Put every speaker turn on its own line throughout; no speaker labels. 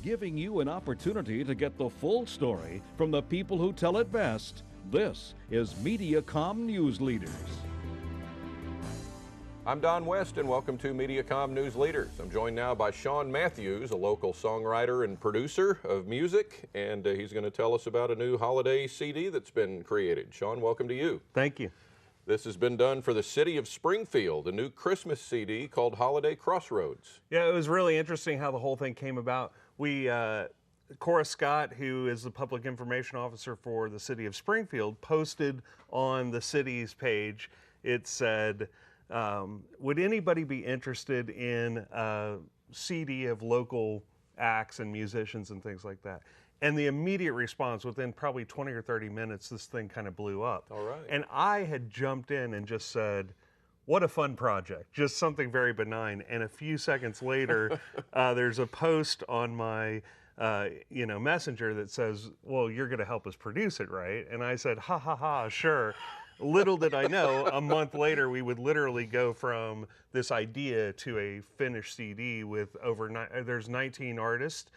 giving you an opportunity to get the full story from the people who tell it best. This is Mediacom News Leaders.
I'm Don West, and welcome to Mediacom News Leaders. I'm joined now by Shawn Matthews, a local songwriter and producer of music, and he's going to tell us about a new holiday CD that's been created. Shawn, welcome to you.
Thank you.
This has been done for the city of Springfield, a new Christmas CD called Holiday Crossroads.
Yeah, it was really interesting how the whole thing came about. Cora Scott, who is the public information officer for the city of Springfield, posted on the city's page. It said, would anybody be interested in a CD of local acts and musicians and things like that? And the immediate response, within probably 20 or 30 minutes, this thing kind of blew up.
All right.
And I had jumped in and just said, what a fun project, just something very benign. And a few seconds later, there's a post on my messenger that says, well, you're going to help us produce it, right? And I said, ha, ha, ha, sure. Little did I know, a month later, we would literally go from this idea to a finished CD with there's 19 artists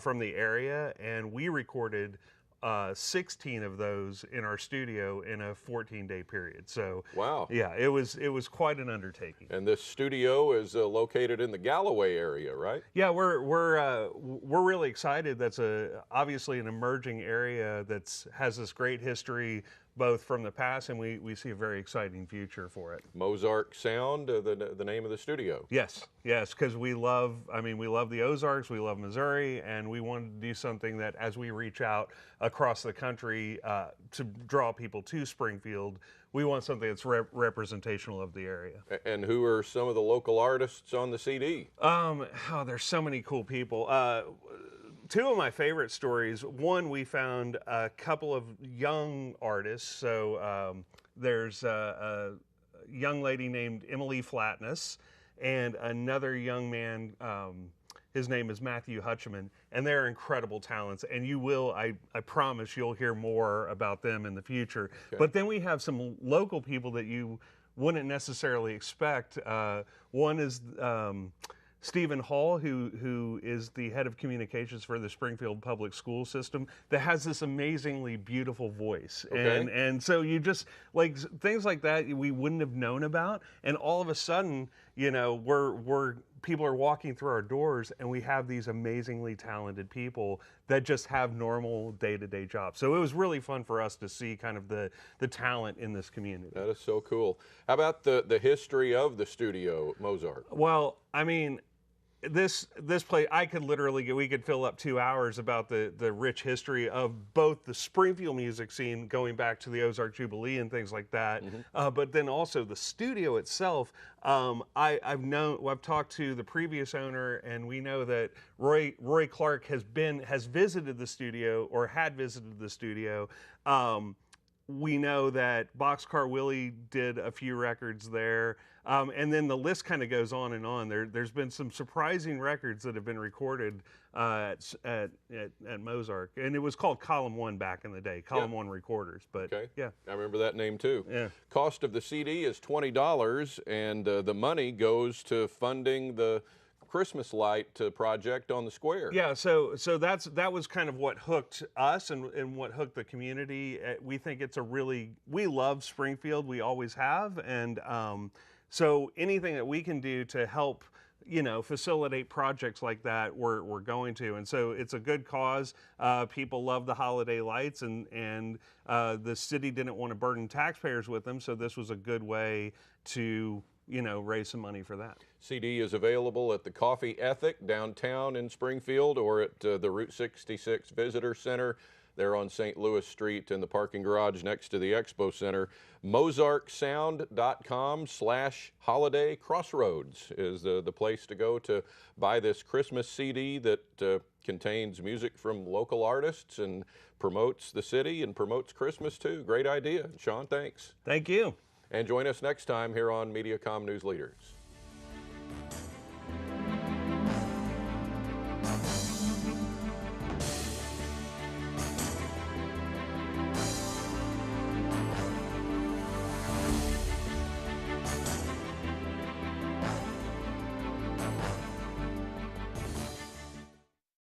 from the area, and we recorded 16 of those in our studio in a 14-day period. So,
wow.
Yeah, it was quite an undertaking.
And this studio is located in the Galloway area, right?
Yeah, we're really excited. That's obviously an emerging area that has this great history, both from the past, and we see a very exciting future for it.
Mozark Sound, the name of the studio.
Yes, because we love the Ozarks, we love Missouri, and we wanted to do something that, as we reach out across the country to draw people to Springfield, we want something that's representational of the area.
And who are some of the local artists on the CD?
There's so many cool people. Two of my favorite stories. One, we found a couple of young artists. So there's a young lady named Emily Flatness and another young man, his name is Matthew Hutchman, and they're incredible talents. And I promise you'll hear more about them in the future. Okay. But then we have some local people that you wouldn't necessarily expect. One is Stephen Hall, who is the head of communications for the Springfield Public School System, that has this amazingly beautiful voice.
Okay.
And so you just, like, things like that we wouldn't have known about, and all of a sudden, people are walking through our doors, and we have these amazingly talented people that just have normal day-to-day jobs. So it was really fun for us to see kind of the talent in this community.
That is so cool. How about the history of the studio, Mozark?
Well, I mean, this place, we could fill up 2 hours about the rich history of both the Springfield music scene going back to the Ozark Jubilee and things like that, but then also the studio itself. I've talked to the previous owner, and we know that Roy Clark has visited the studio, or had visited the studio. We know that Boxcar Willie did a few records there, and then the list kind of goes on and on. There's been some surprising records that have been recorded at Mozark, and it was called Column 1 back in the day, Column 1 Recorders. But
okay.
Yeah,
I remember that name too.
Yeah. Cost
of the CD is $20, and the money goes to funding the Christmas light project on the square.
Yeah, so that was kind of what hooked us and what hooked the community. We think we love Springfield, we always have, and so anything that we can do to help facilitate projects like that, we're going to. And so it's a good cause. People love the holiday lights, and the city didn't want to burden taxpayers with them, so this was a good way to raise some money for that.
CD is available at the Coffee Ethic downtown in Springfield, or at the Route 66 Visitor Center. They're on St. Louis Street in the parking garage next to the Expo Center. MozarkSound.com/Holiday Crossroads is the place to go to buy this Christmas CD that contains music from local artists and promotes the city and promotes Christmas too. Great idea. Shawn, thanks.
Thank you.
And join us next time here on Mediacom News Leaders.